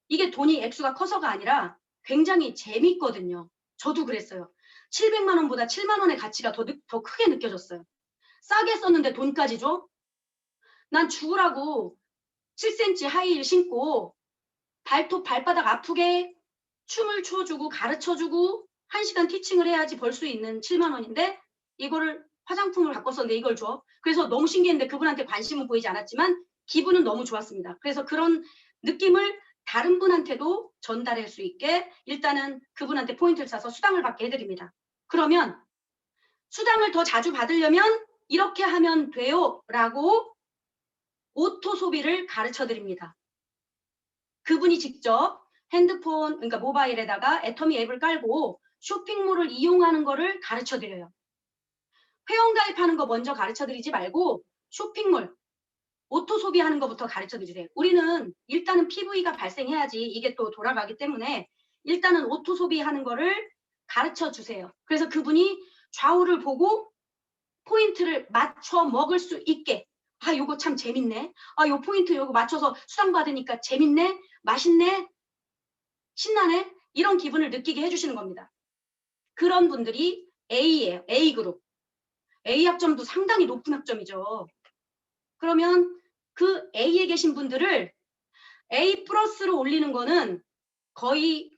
이게 돈이 액수가 커서가 아니라 굉장히 재밌거든요. 저도 그랬어요. 700만 원보다 7만 원의 가치가 더 크게 느껴졌어요. 싸게 썼는데 돈까지 줘? 난 죽으라고 7cm 하이힐 신고 발바닥 아프게 춤을 춰주고 가르쳐주고 1시간 티칭을 해야지 벌 수 있는 7만 원인데 이거를 화장품을 갖고 썼는데 이걸 줘. 그래서 너무 신기했는데 그분한테 관심은 보이지 않았지만 기분은 너무 좋았습니다. 그래서 그런 느낌을 다른 분한테도 전달할 수 있게 일단은 그분한테 포인트를 싸서 수당을 받게 해드립니다. 그러면 수당을 더 자주 받으려면 이렇게 하면 돼요 라고 오토 소비를 가르쳐 드립니다. 그분이 직접 핸드폰, 그러니까 모바일에다가 애터미 앱을 깔고 쇼핑몰을 이용하는 거를 가르쳐 드려요. 회원 가입하는 거 먼저 가르쳐 드리지 말고 쇼핑몰, 오토 소비하는 것부터 가르쳐 드리세요. 우리는 일단은 PV가 발생해야지 이게 또 돌아가기 때문에 일단은 오토 소비하는 거를 가르쳐 주세요. 그래서 그분이 좌우를 보고 포인트를 맞춰 먹을 수 있게, 아 요거 참 재밌네, 아 요 포인트 요거 맞춰서 수당 받으니까 재밌네, 맛있네, 신나네, 이런 기분을 느끼게 해주시는 겁니다. 그런 분들이 A예요. A그룹. A 학점도 상당히 높은 학점이죠. 그러면 그 A에 계신 분들을 A 플러스로 올리는 거는 거의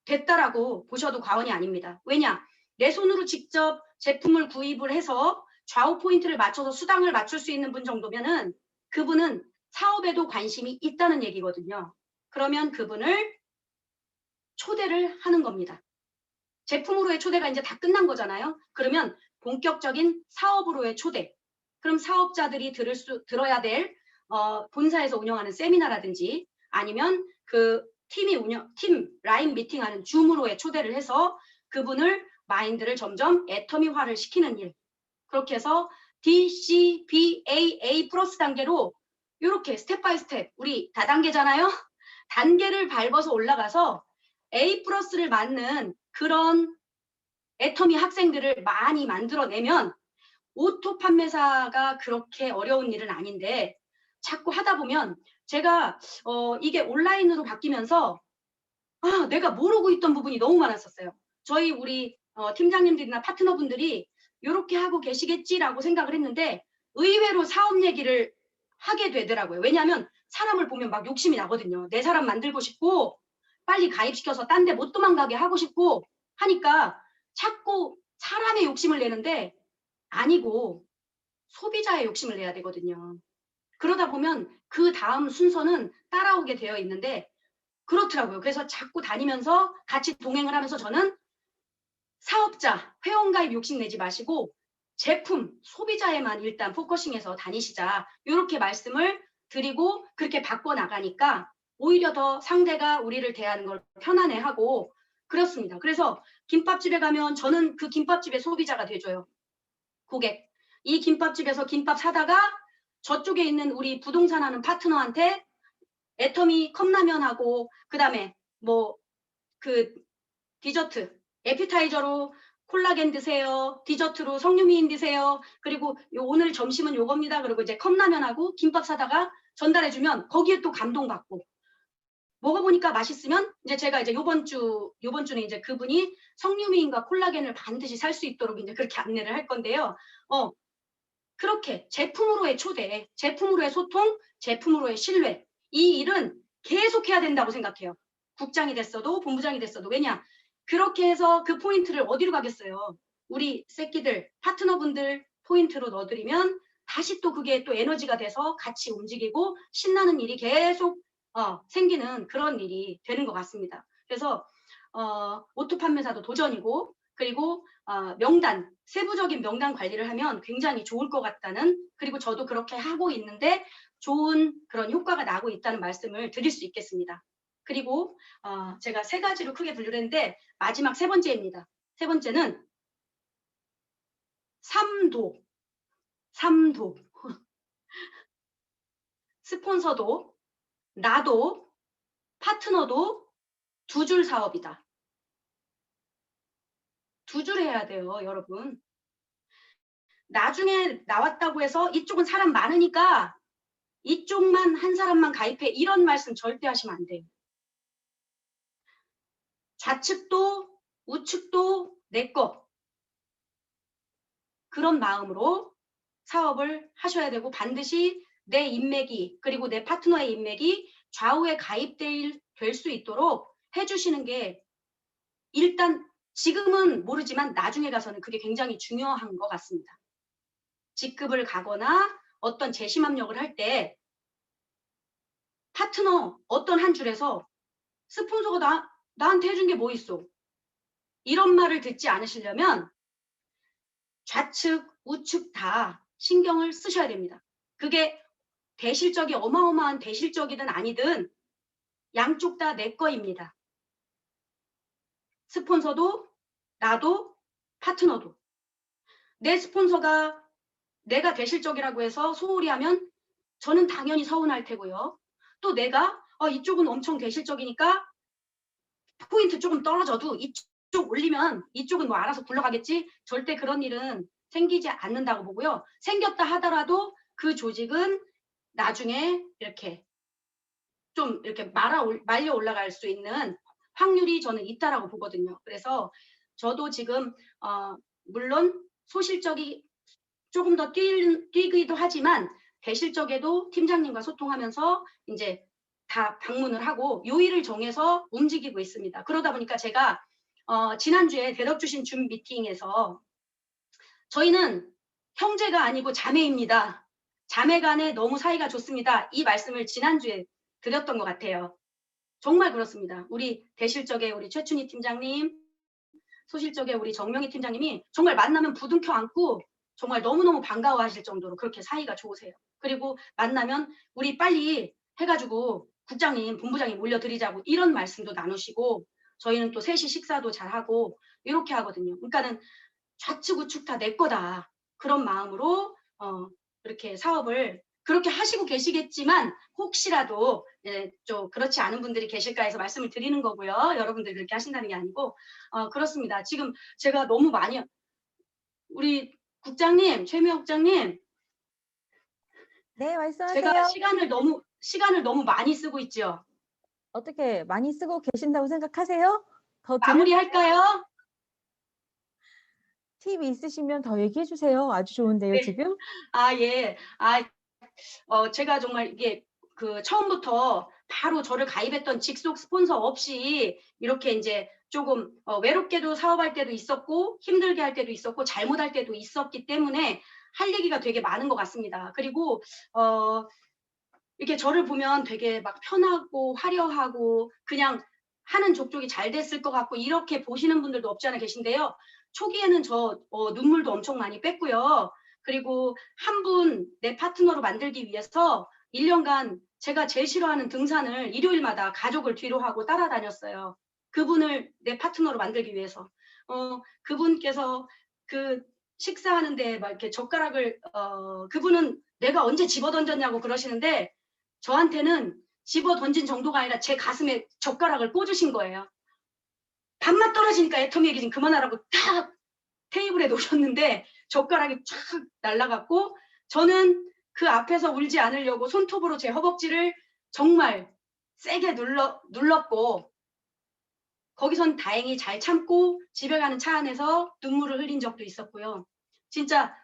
됐다라고 보셔도 과언이 아닙니다. 왜냐? 내 손으로 직접 제품을 구입을 해서 좌우 포인트를 맞춰서 수당을 맞출 수 있는 분 정도면은 그분은 사업에도 관심이 있다는 얘기거든요. 그러면 그분을 초대를 하는 겁니다. 제품으로의 초대가 이제 다 끝난 거잖아요. 그러면 본격적인 사업으로의 초대. 그럼 사업자들이 들어야 될 본사에서 운영하는 세미나라든지 아니면 그 팀 라인 미팅하는 줌으로의 초대를 해서 그분을 마인드를 점점 애터미화를 시키는 일. 그렇게 해서 D, C, B, A 플러스 단계로 이렇게 스텝 바이 스텝, 우리 다단계잖아요. 단계를 밟아서 올라가서 A 플러스를 맞는 그런 애터미 학생들을 많이 만들어내면 오토 판매사가 그렇게 어려운 일은 아닌데 자꾸 하다 보면 제가 이게 온라인으로 바뀌면서 내가 모르고 있던 부분이 너무 많았었어요. 저희 우리 팀장님들이나 파트너분들이 이렇게 하고 계시겠지라고 생각을 했는데 의외로 사업 얘기를 하게 되더라고요. 왜냐하면 사람을 보면 막 욕심이 나거든요. 내 사람 만들고 싶고 빨리 가입시켜서 딴 데 못 도망가게 하고 싶고 하니까 자꾸 사람의 욕심을 내는데 아니고 소비자의 욕심을 내야 되거든요. 그러다 보면 그 다음 순서는 따라오게 되어 있는데 그렇더라고요. 그래서 자꾸 다니면서 같이 동행을 하면서 저는 사업자, 회원가입 욕심내지 마시고 제품, 소비자에만 일단 포커싱해서 다니시자 이렇게 말씀을 드리고 그렇게 바꿔나가니까 오히려 더 상대가 우리를 대하는 걸 편안해하고 그렇습니다. 그래서 김밥집에 가면 저는 그 김밥집의 소비자가 돼줘요. 고객. 이 김밥집에서 김밥 사다가 저쪽에 있는 우리 부동산 하는 파트너한테 애터미 컵라면하고 그다음에 뭐 그 디저트, 에피타이저로 콜라겐 드세요. 디저트로 석류미인 드세요. 그리고 오늘 점심은 요겁니다. 그리고 이제 컵라면하고 김밥 사다가 전달해주면 거기에 또 감동받고 먹어보니까 맛있으면 이제 제가 이제 요번 주는 이제 그분이 석류미인과 콜라겐을 반드시 살 수 있도록 이제 그렇게 안내를 할 건데요. 그렇게 제품으로의 초대, 제품으로의 소통, 제품으로의 신뢰, 이 일은 계속 해야 된다고 생각해요. 국장이 됐어도 본부장이 됐어도. 왜냐? 그렇게 해서 그 포인트를 어디로 가겠어요? 우리 새끼들, 파트너분들 포인트로 넣어드리면 다시 또 그게 또 에너지가 돼서 같이 움직이고 신나는 일이 계속 생기는 그런 일이 되는 것 같습니다. 그래서 오토 판매사도 도전이고 그리고 명단, 세부적인 명단 관리를 하면 굉장히 좋을 것 같다는, 그리고 저도 그렇게 하고 있는데 좋은 그런 효과가 나고 있다는 말씀을 드릴 수 있겠습니다. 그리고 제가 세 가지로 크게 분류를 했는데 마지막 세 번째입니다. 세 번째는 삼도. 스폰서도, 나도, 파트너도 두 줄 사업이다. 두 줄 해야 돼요, 여러분. 나중에 나왔다고 해서 이쪽은 사람 많으니까 이쪽만 한 사람만 가입해, 이런 말씀 절대 하시면 안 돼요. 좌측도 우측도 내 거, 그런 마음으로 사업을 하셔야 되고 반드시 내 인맥이 그리고 내 파트너의 인맥이 좌우에 가입될 수 있도록 해주시는 게 일단 지금은 모르지만 나중에 가서는 그게 굉장히 중요한 것 같습니다. 직급을 가거나 어떤 재심합력을 할 때 파트너 어떤 한 줄에서 스폰서가 나한테 해준 게 뭐 있어? 이런 말을 듣지 않으시려면 좌측, 우측 다 신경을 쓰셔야 됩니다. 그게 대실적이 어마어마한 대실적이든 아니든 양쪽 다 내 거입니다. 스폰서도 나도 파트너도. 내 스폰서가 내가 대실적이라고 해서 소홀히 하면 저는 당연히 서운할 테고요. 또 내가 이쪽은 엄청 대실적이니까 포인트 조금 떨어져도 이쪽 올리면 이쪽은 뭐 알아서 굴러가겠지. 절대 그런 일은 생기지 않는다고 보고요. 생겼다 하더라도 그 조직은 나중에 이렇게 좀 이렇게 말려 올라갈 수 있는 확률이 저는 있다라고 보거든요. 그래서 저도 지금 물론 소실적이 조금 더 뛰기도 하지만 대실적에도 팀장님과 소통하면서 이제 다 방문을 하고 요일을 정해서 움직이고 있습니다. 그러다 보니까 제가 지난주에 대답 주신 줌 미팅에서 저희는 형제가 아니고 자매입니다. 자매 간에 너무 사이가 좋습니다. 이 말씀을 지난주에 드렸던 것 같아요. 정말 그렇습니다. 우리 대실적의 우리 최춘희 팀장님, 소실적의 우리 정명희 팀장님이 정말 만나면 부둥켜 안고 정말 너무너무 반가워하실 정도로 그렇게 사이가 좋으세요. 그리고 만나면 우리 빨리 해가지고 국장님, 본부장님 올려드리자고 이런 말씀도 나누시고 저희는 또 셋이 식사도 잘하고 이렇게 하거든요. 그러니까는 좌측 우측 다 내 거다. 그런 마음으로 이렇게 사업을 그렇게 하시고 계시겠지만 혹시라도 좀 그렇지 않은 분들이 계실까 해서 말씀을 드리는 거고요. 여러분들이 그렇게 하신다는 게 아니고 그렇습니다. 지금 제가 너무 많이 우리 국장님, 최미호 국장님, 네, 제가 말씀하세요. 시간을 너무 많이 쓰고 있죠. 어떻게 많이 쓰고 계신다고 생각하세요? 더 드릴 마무리할까요? 팁이 있으시면 더 얘기해 주세요. 아주 좋은데요, 네. 지금? 예. 제가 정말 이게 처음부터 바로 저를 가입했던 직속 스폰서 없이 이렇게 이제 조금 외롭게도 사업할 때도 있었고 힘들게 할 때도 있었고 잘못할 때도 있었기 때문에 할 얘기가 되게 많은 것 같습니다. 그리고 이렇게 저를 보면 되게 막 편하고 화려하고 그냥 하는 족족이 잘 됐을 것 같고 이렇게 보시는 분들도 없지 않아 계신데요. 초기에는 저 눈물도 엄청 많이 뺐고요. 그리고 한 분 내 파트너로 만들기 위해서 1년간 제가 제일 싫어하는 등산을 일요일마다 가족을 뒤로 하고 따라다녔어요. 그분을 내 파트너로 만들기 위해서. 그분께서 그 식사하는데 막 이렇게 젓가락을 그분은 내가 언제 집어던졌냐고 그러시는데 저한테는 집어 던진 정도가 아니라 제 가슴에 젓가락을 꽂으신 거예요. 밥맛 떨어지니까 애터미 얘기 좀 그만하라고 탁 테이블에 놓으셨는데 젓가락이 쫙 날아갔고 저는 그 앞에서 울지 않으려고 손톱으로 제 허벅지를 정말 세게 눌렀고 거기선 다행히 잘 참고 집에 가는 차 안에서 눈물을 흘린 적도 있었고요. 진짜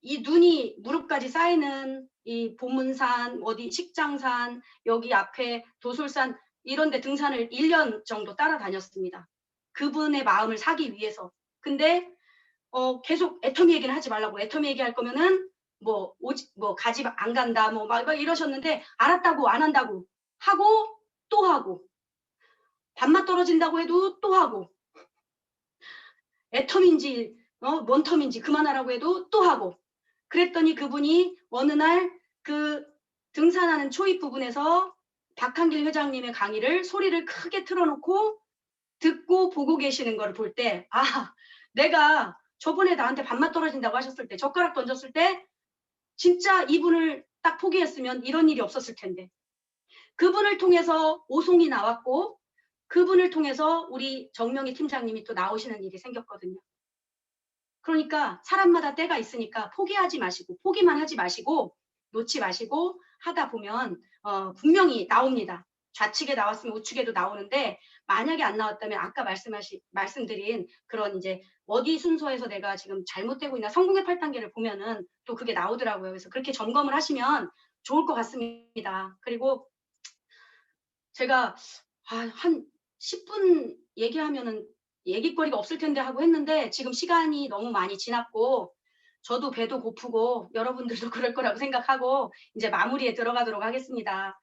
이 눈이 무릎까지 쌓이는 이 보문산, 어디 식장산, 여기 앞에 도솔산 이런 데 등산을 1년 정도 따라다녔습니다. 그분의 마음을 사기 위해서. 근데 계속 애터미 얘기는 하지 말라고. 애터미 얘기할 거면은 가지 안 간다 막 이러셨는데 알았다고 안 한다고 하고 또 하고 밥맛 떨어진다고 해도 또 하고 애텀인지 뭔 텀인지 그만하라고 해도 또 하고 그랬더니 그분이 어느 날 그 등산하는 초입 부분에서 박한길 회장님의 강의를 소리를 크게 틀어놓고 듣고 보고 계시는 걸 볼 때 내가 저번에 나한테 밥맛 떨어진다고 하셨을 때 젓가락 던졌을 때 진짜 이분을 딱 포기했으면 이런 일이 없었을 텐데 그분을 통해서 오송이 나왔고 그분을 통해서 우리 정명희 팀장님이 또 나오시는 일이 생겼거든요. 그러니까 사람마다 때가 있으니까 포기하지 마시고 포기만 하지 마시고 놓지 마시고 하다 보면 분명히 나옵니다. 좌측에 나왔으면 우측에도 나오는데 만약에 안 나왔다면 아까 말씀드린 그런 이제 어디 순서에서 내가 지금 잘못되고 있나 성공의 8단계를 보면은 또 그게 나오더라고요. 그래서 그렇게 점검을 하시면 좋을 것 같습니다. 그리고 제가 한 10분 얘기하면은 얘기거리가 없을 텐데 하고 했는데 지금 시간이 너무 많이 지났고 저도 배도 고프고 여러분들도 그럴 거라고 생각하고 이제 마무리에 들어가도록 하겠습니다.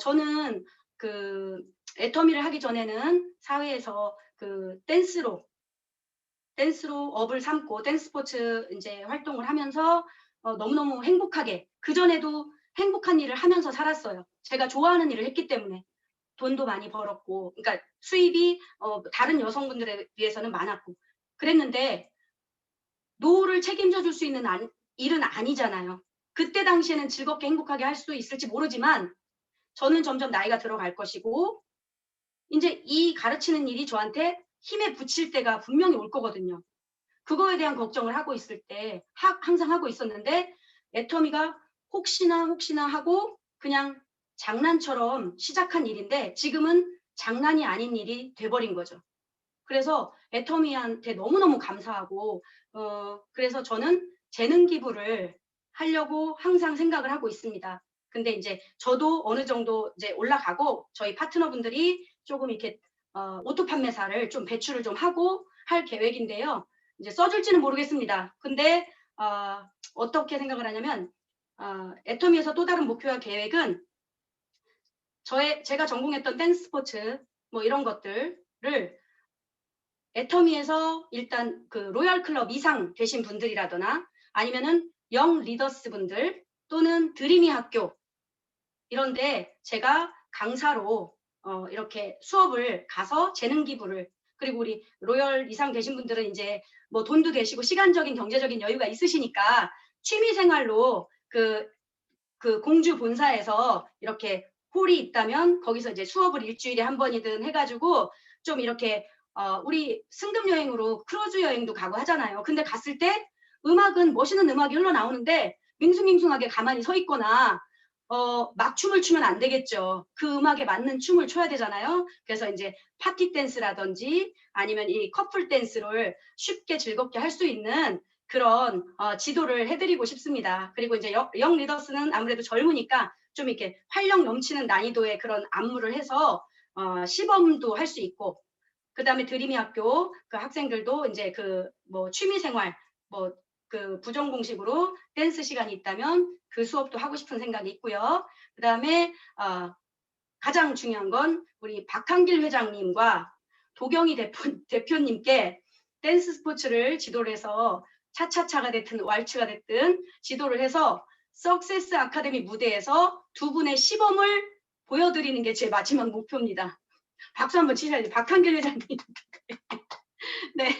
저는 그 애터미를 하기 전에는 사회에서 그 댄스로 업을 삼고 댄스 스포츠 이제 활동을 하면서 너무너무 행복하게, 그전에도 행복한 일을 하면서 살았어요. 제가 좋아하는 일을 했기 때문에 돈도 많이 벌었고, 그러니까 수입이 다른 여성분들에 비해서는 많았고 그랬는데, 노후를 책임져 줄 수 있는 일은 아니잖아요. 그때 당시에는 즐겁게 행복하게 할 수 있을지 모르지만 저는 점점 나이가 들어갈 것이고 인제 이 가르치는 일이 저한테 힘에 부칠 때가 분명히 올 거거든요. 그거에 대한 걱정을 하고 있을 때 항상 하고 있었는데, 애터미가 혹시나 하고 그냥 장난처럼 시작한 일인데 지금은 장난이 아닌 일이 돼 버린 거죠. 그래서 애터미한테 너무너무 감사하고 그래서 저는 재능 기부를 하려고 항상 생각을 하고 있습니다. 근데 인제 저도 어느 정도 이제 올라가고 저희 파트너분들이 쪼금 이렇게 오토 판매사를 좀 배출을 좀 하고 할 계획인데요. 이제 써 줄지는 모르겠습니다. 근데 어떻게 생각을 하냐면 애터미에서 또 다른 목표와 계획은 제가 전공했던 댄스 스포츠 뭐 이런 것들을 애터미에서 일단 그 로열 클럽 이상 되신 분들이라거나 아니면은 영 리더스 분들 또는 드림이 학교 이런데 제가 강사로 이렇게 수업을 가서 재능 기부를, 그리고 우리 로열 이상 되신 분들은 이제 뭐 돈도 되시고 시간적인 경제적인 여유가 있으시니까 취미 생활로 그 공주 본사에서 이렇게 홀이 있다면 거기서 이제 수업을 일주일에 한 번이든 해가지고 좀 이렇게 우리 승급 여행으로 크루즈 여행도 가고 하잖아요. 근데 갔을 때 음악은 멋있는 음악이 흘러나오는데 밍숭밍숭하게 가만히 서 있거나 막 춤을 추면 안 되겠죠. 그 음악에 맞는 춤을 춰야 되잖아요. 그래서 이제 파티 댄스라든지 아니면 이 커플 댄스를 쉽게 즐겁게 할 수 있는 그런 지도를 해드리고 싶습니다. 그리고 이제 영 리더스는 아무래도 젊으니까 좀 이렇게 활력 넘치는 난이도의 그런 안무를 해서 시범도 할 수 있고, 그 다음에 드림이 학교 그 학생들도 이제 그 뭐 취미생활 뭐 그 부전공식으로 댄스 시간이 있다면 그 수업도 하고 싶은 생각이 있고요. 그 다음에 가장 중요한 건 우리 박한길 회장님과 도경희 대표님께 댄스 스포츠를 지도를 해서 차차차가 됐든 왈츠가 됐든 지도를 해서 석세스 아카데미 무대에서 두 분의 시범을 보여드리는 게 제 마지막 목표입니다. 박수 한번 치셔야지, 박한길 회장님. 네.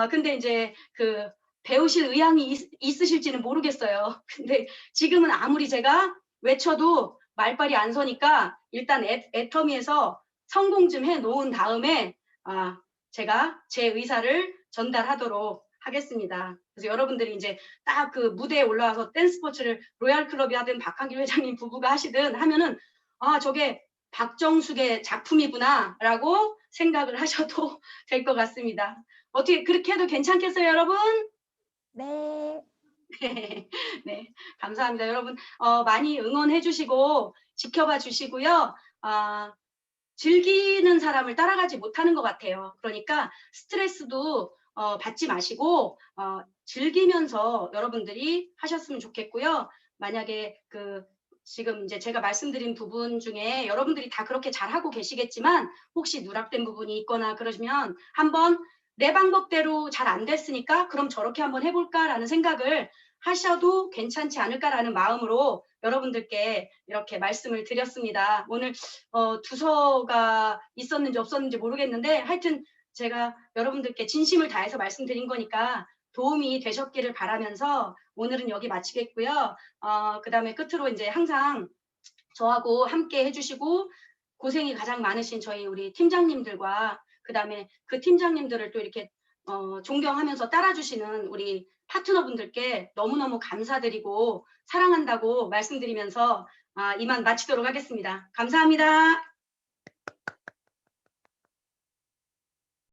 근데 이제 그 배우실 의향이 있으실지는 모르겠어요. 근데 지금은 아무리 제가 외쳐도 말빨이 안 서니까 일단 애터미에서 성공 좀 해 놓은 다음에 제가 제 의사를 전달하도록 하겠습니다. 그래서 여러분들이 이제 딱 그 무대에 올라와서 댄스 스포츠를 로얄 클럽이 하든 박한길 회장님 부부가 하시든 하면은 저게 박정숙의 작품이구나라고 생각을 하셔도 될 것 같습니다. 어떻게 그렇게 해도 괜찮겠어요, 여러분? 네. 네, 감사합니다. 여러분 많이 응원해 주시고 지켜봐 주시고요. 즐기는 사람을 따라가지 못하는 것 같아요. 그러니까 스트레스도 받지 마시고 즐기면서 여러분들이 하셨으면 좋겠고요. 만약에 지금 이제 제가 말씀드린 부분 중에 여러분들이 다 그렇게 잘하고 계시겠지만 혹시 누락된 부분이 있거나 그러시면 한번 내 방법대로 잘 안 됐으니까 그럼 저렇게 한번 해볼까라는 생각을 하셔도 괜찮지 않을까라는 마음으로 여러분들께 이렇게 말씀을 드렸습니다. 오늘 두서가 있었는지 없었는지 모르겠는데 하여튼 제가 여러분들께 진심을 다해서 말씀드린 거니까 도움이 되셨기를 바라면서 오늘은 여기 마치겠고요. 그 다음에 끝으로 이제 항상 저하고 함께 해주시고 고생이 가장 많으신 저희 우리 팀장님들과 그 다음에 그 팀장님들을 또 이렇게 존경하면서 따라주시는 우리 파트너분들께 너무너무 감사드리고 사랑한다고 말씀드리면서 이만 마치도록 하겠습니다. 감사합니다.